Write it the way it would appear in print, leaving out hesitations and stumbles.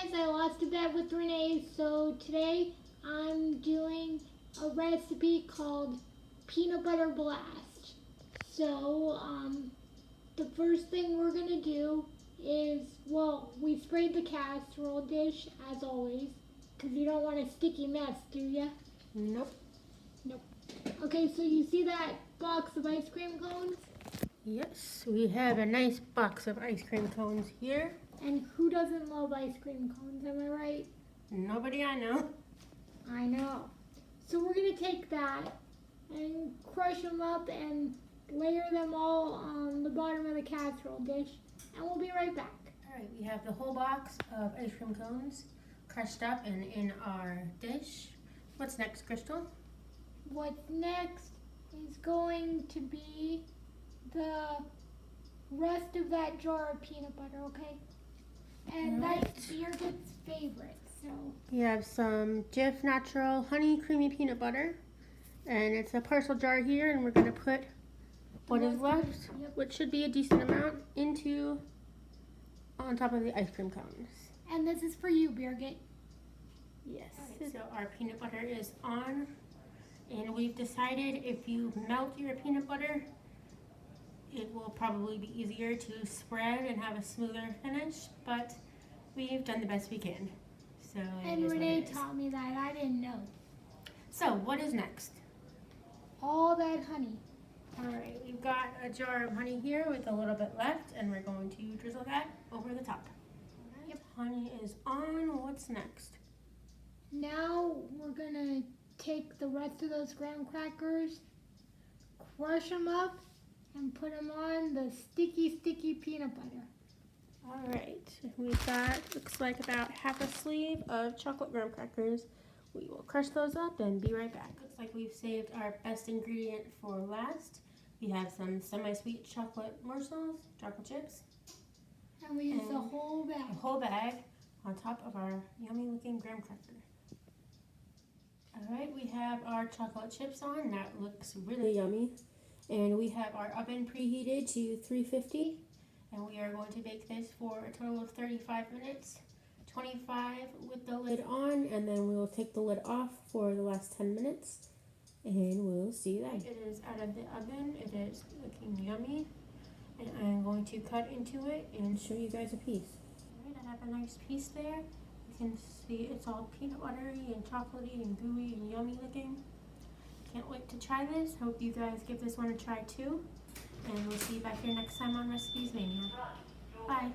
guys, I lost a bet with Renee, so today I'm doing a recipe called peanut butter blast. So, the first thing we're gonna do is, well, we sprayed the casserole dish as always, because you don't want a sticky mess, do ya? Nope. Nope. Okay, so you see that box of ice cream cones? Yes, we have a nice box of ice cream cones here. And who doesn't love ice cream cones, am I right? Nobody I know. I know. So we're gonna take that and crush them up and layer them all on the bottom of the casserole dish, and we'll be right back. All right, we have the whole box of ice cream cones crushed up and in our dish. What's next, Crystal? What's next is going to be the rest of that jar of peanut butter, okay? And that's Bearded's favorite, so. We have some Jif Natural Honey Creamy Peanut Butter, and it's a parcel jar here, and we're gonna put what is left, which should be a decent amount, on top of the ice cream cones. And this is for you, Bearded. Yes. Right, so our peanut butter is on, and we've decided if you melt your peanut butter, it will probably be easier to spread and have a smoother finish, but we've done the best we can. So and Renee taught me that. I didn't know. So what is next? All that honey. All right, we've got a jar of honey here with a little bit left, and we're going to drizzle that over the top. Right, yep, honey is on. What's next? Now we're gonna take the rest of those graham crackers, crush them up, and put them on the sticky peanut butter. All right, we've got, looks like about half a sleeve of chocolate graham crackers. We will crush those up and be right back. Looks like we've saved our best ingredient for last. We have some semi-sweet chocolate morsels, chocolate chips. And we use the whole bag. The whole bag on top of our yummy looking graham cracker. All right, we have our chocolate chips on. That looks really yummy. And we have our oven preheated to 350. And we are going to bake this for a total of 35 minutes. 25 with the lid on, and then we will take the lid off for the last 10 minutes. And we'll see you then. It is out of the oven. It is looking yummy. And I'm going to cut into it and show you guys a piece. All right, I have a nice piece there. You can see it's all peanut buttery and chocolatey and gooey and yummy looking. Can't wait to try this. Hope you guys give this one a try too. And we'll see you back here next time on Recipes Mania. Bye.